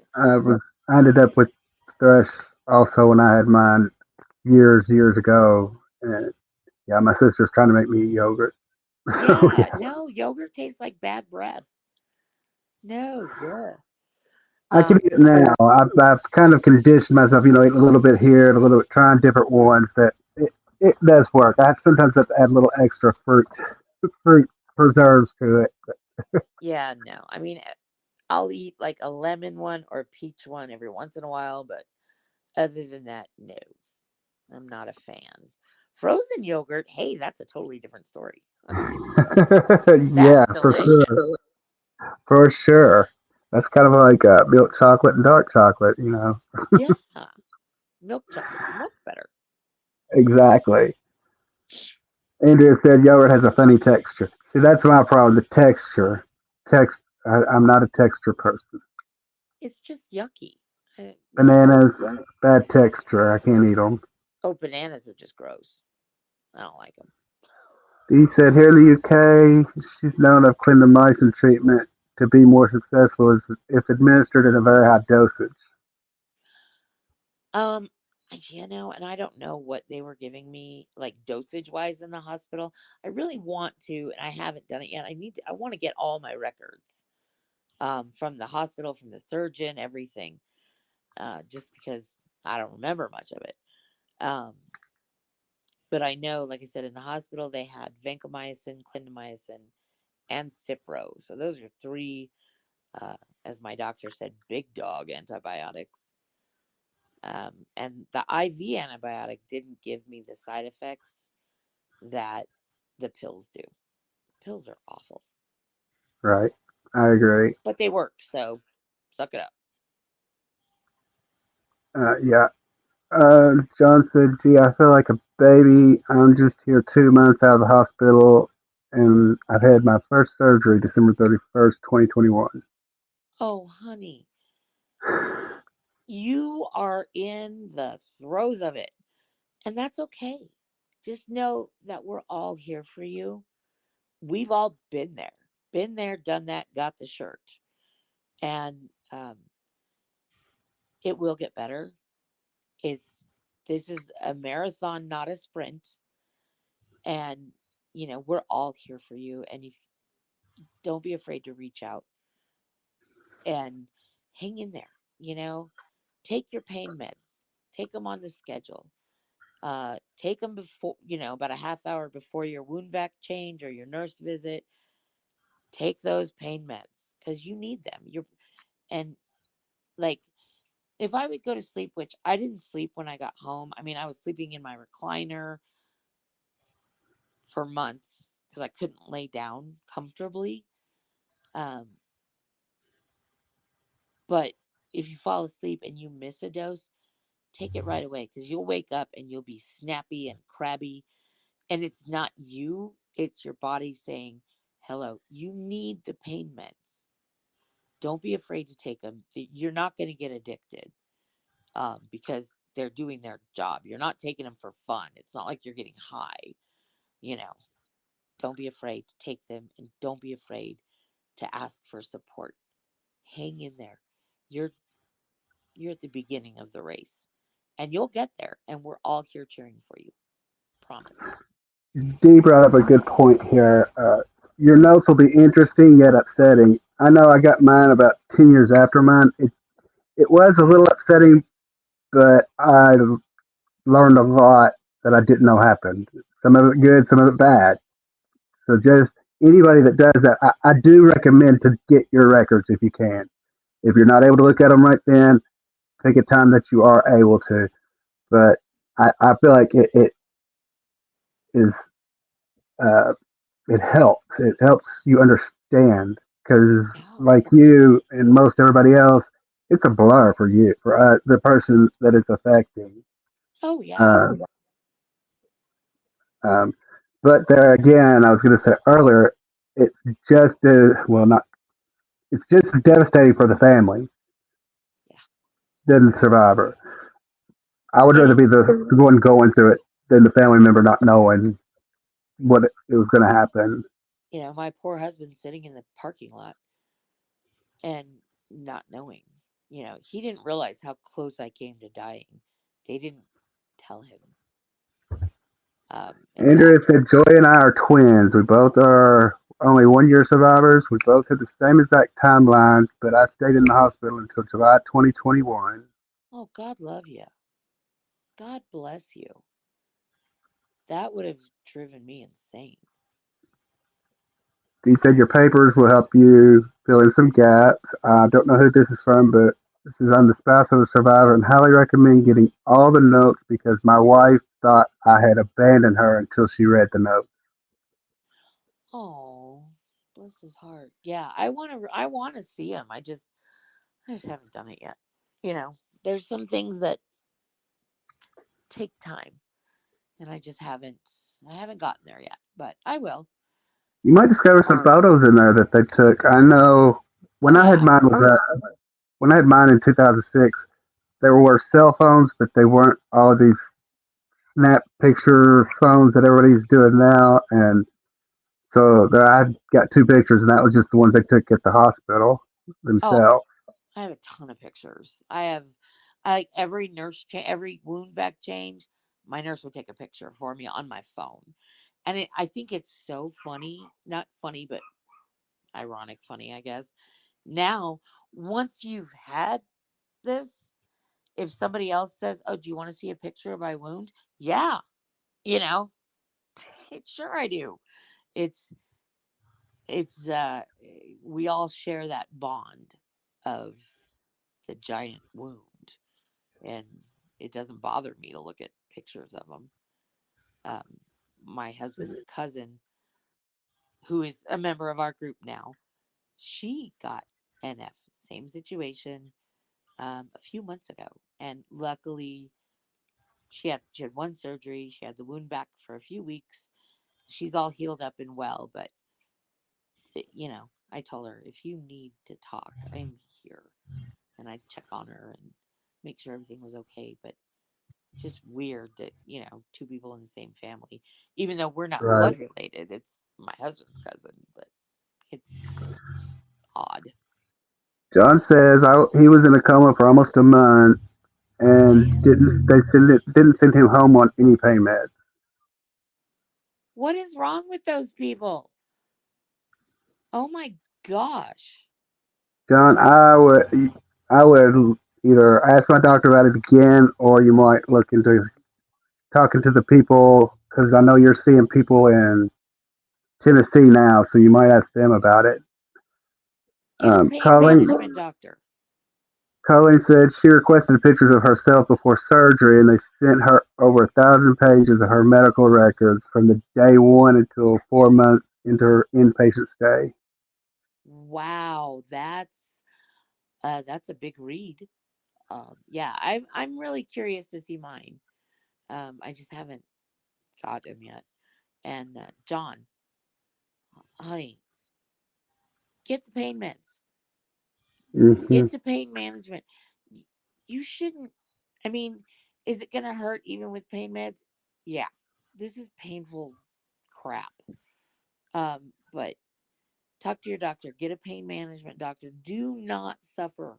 A: I ended up with thrush also when I had mine years ago. And yeah, my sister's trying to make me eat yogurt. So
B: yeah.
A: yeah,
B: No, yogurt tastes like bad breath. No, yeah.
A: I can eat it
B: But
A: now. I've kind of conditioned myself, eat a little bit here, and a little bit, trying different ones. That it does work. I sometimes have to add a little extra fruit preserves to it.
B: yeah, no. I mean, I'll eat like a lemon one or a peach one every once in a while, but other than that, no, I'm not a fan. Frozen yogurt, hey, that's a totally different story.
A: Yeah,
B: That's
A: for sure.
B: delicious.
A: For sure. That's kind of like milk chocolate and dark chocolate,
B: Yeah. Milk chocolate's much better.
A: Exactly. Andrea said yogurt has a funny texture. See, that's my problem. The texture. I'm not a texture person.
B: It's just yucky. No.
A: Bananas, bad texture. I can't eat them.
B: Oh, bananas are just gross. I don't like them.
A: He said here in the UK, she's known of clindamycin treatment to be more successful if administered in a very high dosage.
B: Um, and I don't know what they were giving me, like dosage wise in the hospital. I really want to, and I haven't done it yet. I want to get all my records, from the hospital, from the surgeon, everything, just because I don't remember much of it. Um, but I know, like I said, in the hospital, they had vancomycin, clindamycin, and Cipro. So those are three, uh, as my doctor said, big dog antibiotics. And the IV antibiotic didn't give me the side effects that the pills do. Pills are awful,
A: Right. I agree.
B: but they work. So suck it up.
A: Yeah. John said, gee, I feel like a baby. I'm just here 2 months out of the hospital, and I've had my first surgery December 31st, 2021.
B: Oh, honey, you are in the throes of it, and that's okay. Just know that we're all here for you. We've all been there, done that, got the shirt, and it will get better. It's This is a marathon, not a sprint, and we're all here for you. And if don't be afraid to reach out and hang in there. You know, take your pain meds, take them on the schedule. Take them before, about a half hour before your wound vac change or your nurse visit. Take those pain meds because you need them. And like, if I would go to sleep, which I didn't sleep when I got home. I mean, I was sleeping in my recliner for months because I couldn't lay down comfortably. Um, but if you fall asleep and you miss a dose, take it right away because you'll wake up and you'll be snappy and crabby. And it's not you, it's your body saying, hello, you need the pain meds. Don't be afraid to take them. You're not going to get addicted, because they're doing their job. You're not taking them for fun. It's not like you're getting high, you know. Don't be afraid to take them and don't be afraid to ask for support. Hang in there. You're you're at the beginning of the race and you'll get there and we're all here cheering for you. Promise.
A: Dee brought up a good point here. Your notes will be interesting yet upsetting. I know I got mine about 10 years after mine. It was a little upsetting, but I learned a lot that I didn't know happened. Some of it good, some of it bad. So just anybody that does that, I do recommend to get your records if you can. If you're not able to look at them right then, take a time that you are able to. But I feel like it is uh, it helps. It helps you understand because,
B: Yeah.
A: like you and most everybody else, it's a blur for you, for the person that it's affecting.
B: Oh, yeah.
A: Uh, um, but there again, I was going to say earlier, it's just well, not. It's just devastating for the family
B: Yeah.
A: than the survivor. I would
B: It
A: rather be
B: is.
A: the one going through it than the family member not knowing what it was going to happen.
B: My poor husband sitting in the parking lot and not knowing. He didn't realize how close I came to dying. They didn't tell him, until
A: Andrea
B: after.
A: said, Joy and I are twins. We both are only 1 year survivors. We both had the same exact timelines, but I stayed in the hospital until July 2021.
B: Oh, God love you. God bless you. That would have driven me insane.
A: He said, your papers will help you fill in some gaps. I don't know who this is from, but This is I'm the spouse of a survivor and highly recommend getting all the notes because my wife thought I had abandoned her until she read the notes.
B: Oh, bless his heart. Yeah, I want to see him. I just haven't done it yet. You know, there's some things that take time, and I haven't gotten there yet, but I will.
A: You might discover some photos in there that they took. I know
B: Oh
A: when I had
B: yeah,
A: mine was when I had mine in 2006, there were cell phones, but they weren't all these snap picture phones that everybody's doing now. And so there, I got two pictures, and that was just the ones they took at the hospital
B: oh,
A: themselves.
B: I have a ton of pictures. I every every wound vac change, my nurse would take a picture for me on my phone, and I think it's so funny, not funny, but ironic funny, I guess. Now, once you've had this, if somebody else says, "Oh, do you want to see a picture of my wound?" Yeah, you know, sure I do. It's it's we all share that bond of the giant wound, and it doesn't bother me to look at pictures of them. Um, my husband's cousin, who is a member of our group now, she got NF, same situation, a few months ago, and luckily she had one surgery. She had the wound back for a few weeks. She's all healed up and well, but I told her, if you need to talk, I'm here, and I'd check on her and make sure everything was okay. But just weird that two people in the same family, even though we're not
A: Right.
B: blood related. It's my husband's cousin, but it's odd.
A: John says he was in a coma for almost a month and
B: Man,
A: didn't send him home on any pain meds.
B: what is wrong with those people? Oh my gosh.
A: John, I would either ask my doctor about it again, or you might look into talking to the people because I know you're seeing people in Tennessee now, so you might ask them about it.
B: Get a pain
A: Colleen,
B: management doctor.
A: Colleen said she requested pictures of herself before surgery, and they sent her over 1,000 pages of her medical records from the day one until 4 months into her inpatient stay.
B: Wow, that's a big read. Yeah, I'm really curious to see mine. I just haven't got him yet. And John, honey, get the pain meds.
A: Hmm.
B: Get to pain management. You shouldn't. I mean, is it going to hurt even with pain meds? Yeah, this is painful crap. But talk to your doctor. Get a pain management doctor. Do not suffer.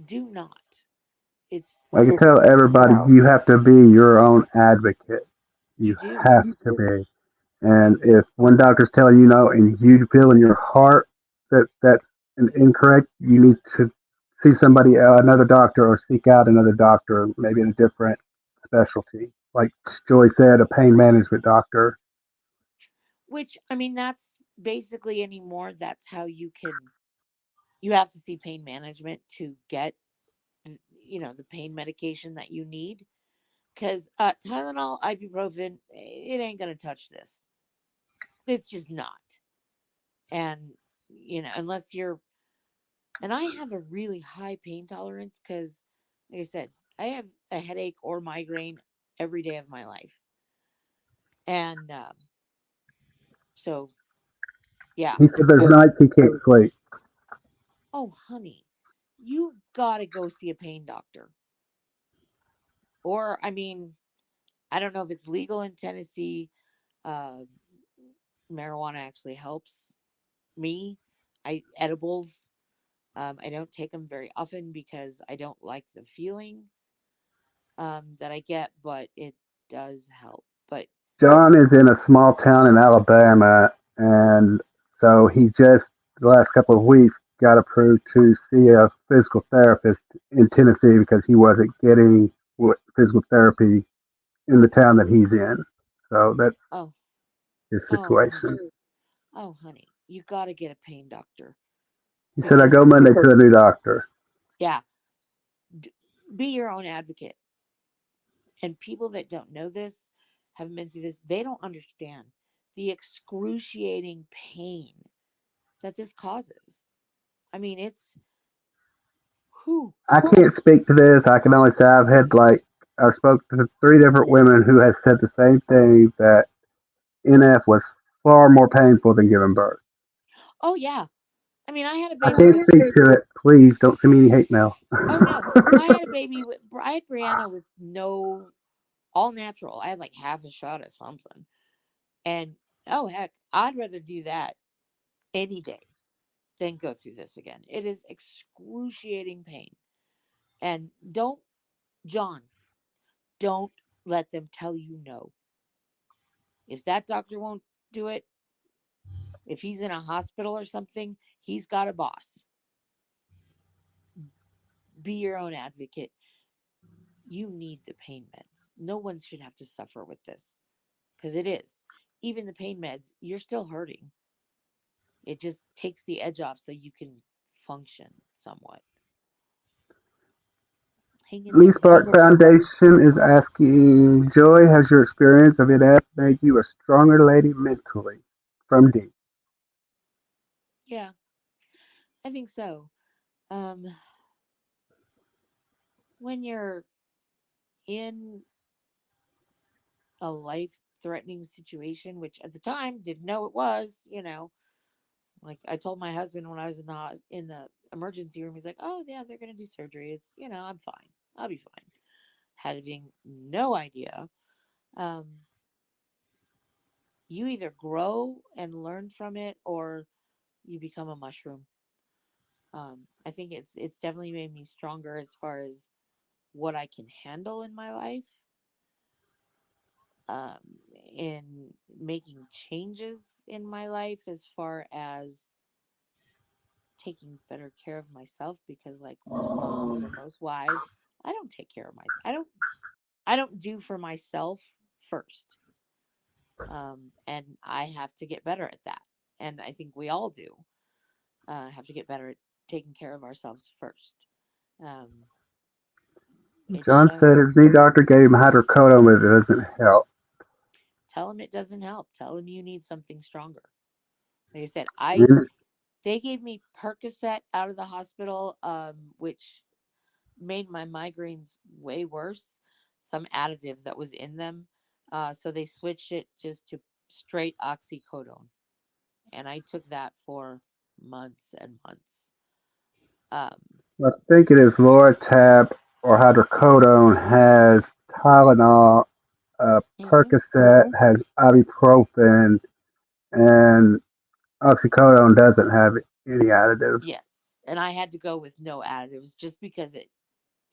B: Do not. It's
A: Like I tell everybody, you have to be your own advocate.
B: you
A: You
B: do.
A: have to be. And
B: You
A: if one doctor's telling you no and you feel in your heart that that's incorrect, you need to see another doctor, or seek out another doctor, maybe in a different specialty. Like Joy said, a pain management doctor.
B: which I mean that's basically anymore that's how you have to see pain management to get the pain medication that you need because Tylenol, ibuprofen, it ain't gonna touch this. It's just not. And unless you're, and I have a really high pain tolerance because, like I said, I have a headache or migraine every day of my life, and so yeah.
A: He said there's
B: I,
A: nights he can't sleep.
B: oh honey, you gotta go see a pain doctor, or I mean, I don't know if it's legal in Tennessee. Uh, Marijuana actually helps me. I edibles. I don't take them very often because I don't like the feeling that I get, but it does help. But
A: John is in a small town in Alabama, and so he just the last couple of weeks got approved to see a physical therapist in Tennessee because he wasn't getting physical therapy in the town that he's in. So that's
B: oh,
A: his
B: oh, honey,
A: situation.
B: oh, honey, you got to get a pain doctor
A: He said, I
B: because
A: go Monday to a new doctor.
B: Yeah, d- be your own advocate. And people that don't know this, haven't been through this, they don't understand the excruciating pain that this causes. I mean, it's who.
A: I can't speak to this. I can only say I spoke to three different women who had said the same thing, that NF was far more painful than giving birth.
B: Oh yeah. I mean, I had a
A: I
B: baby
A: can't
B: with.
A: speak to it. Please don't send me any hate mail.
B: Oh no, I had a baby with. I had Brianna with no all natural. I had like half a shot at something, and oh heck, I'd rather do that any day than go through this again. It is excruciating pain, and don't, John, don't let them tell you no. If that doctor won't do it, if he's in a hospital or something, he's got a boss. Be your own advocate. You need the pain meds. No one should have to suffer with this because it is. Even the pain meds, you're still hurting. It just takes the edge off so you can function somewhat. Hang in
A: Lee
B: there, man.
A: Spark Foundation is asking, Joy, has your experience of NF made you a stronger lady mentally? From D.
B: Yeah, I think so. Um, when you're in a life threatening situation, which at the time didn't know it was, like I told my husband when I was in the emergency room, he's like, "Oh yeah, they're gonna do surgery. It's I'm fine. I'll be fine." Having no idea. Um, you either grow and learn from it, or you become a mushroom. I think it's definitely made me stronger as far as what I can handle in my life, um, in making changes in my life as far as taking better care of myself, because like most moms or most wives, I don't take care of myself. I don't do for myself first. And I have to get better at that. And I think we all do have to get better at taking care of ourselves first. Um, it's
A: John
B: shown.
A: said his knee doctor gave him hydrocodone, but it doesn't help.
B: Tell them it doesn't help. Tell them you need something stronger. Like I said, I
A: And
B: they gave me Percocet out of the hospital, which made my migraines way worse. Some additive that was in them, so they switched it just to straight oxycodone, and I took that for months and months. Um,
A: I think it is Loratab or hydrocodone has Tylenol,
B: mhm.
A: Percocet has ibuprofen, and oxycodone doesn't have any additives.
B: Yes, and I had to go with no additives just because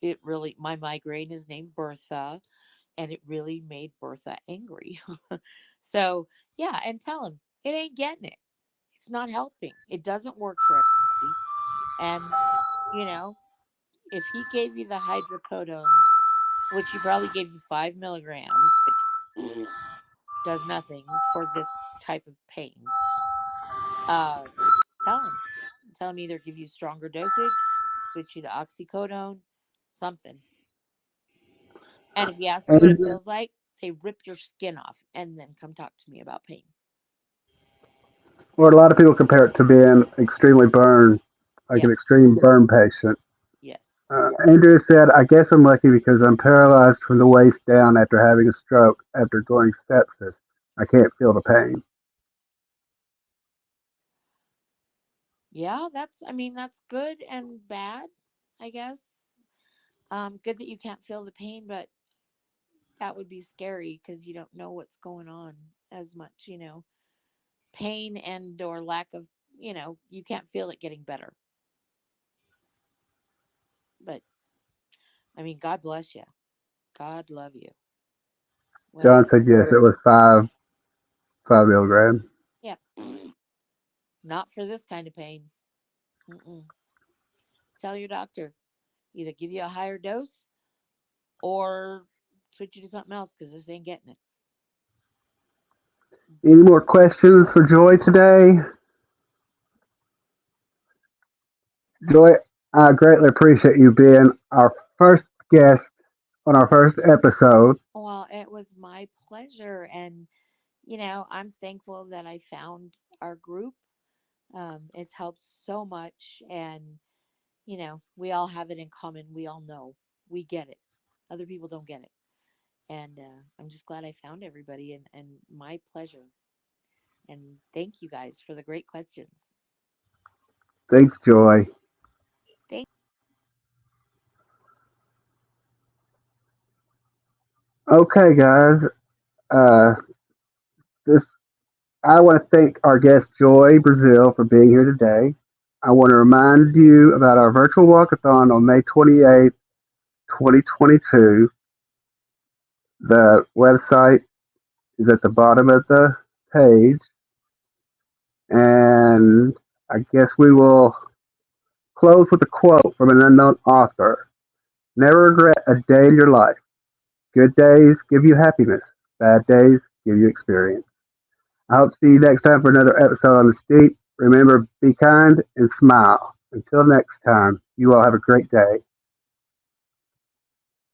B: it really, my migraine is named Bertha, and it really made Bertha angry. So yeah, and tell him it ain't getting it. It's not helping. It doesn't work for everybody. And you know, if he gave you the hydrocodones, which he probably gave you 5 milligrams, which does nothing for this type of pain, uh, tell him. Tell him either give you stronger dosage, switch you to oxycodone, something. And if he asks you what it
A: And
B: feels like, say rip your skin off and then come talk to me about pain.
A: or a lot of people compare it to being extremely burned, like an
B: Yes.
A: extreme burn patient.
B: Yes.
A: Andrew said, I guess I'm lucky because I'm paralyzed from the waist down after having a stroke after going sepsis. I can't feel the pain.
B: Yeah, I mean, that's good and bad, I guess. Good that you can't feel the pain, but that would be scary because you don't know what's going on as much, pain and or lack of, you can't feel it getting better. But I mean, God bless you. God love you.
A: John
B: Whatever.
A: said, yes, it was 5 milligrams.
B: Yeah. Not for this kind of pain. Mm-mm. Tell your doctor either give you a higher dose or switch you to something else because this ain't getting it.
A: Any more questions for Joy today? Joy, I greatly appreciate you being our first guest on our first episode.
B: Well, it was my pleasure. And, I'm thankful that I found our group. It's helped so much. And, we all have it in common. We all know we get it. Other people don't get it. And I'm just glad I found everybody and my pleasure. And thank you guys for the great questions.
A: Thanks, Joy.
B: Thank
A: Okay, guys. Uh, this I want to thank our guest Joy Braziel for being here today. I want to remind you about our virtual walkathon on May 28th, 2022. The website is at the bottom of the page, and I guess we will close with a quote from an unknown author. Never regret a day in your life. Good days give you happiness. Bad days give you experience. I hope to see you next time for another episode on the Steep. Remember, be kind and smile. Until next time, you all have a great day.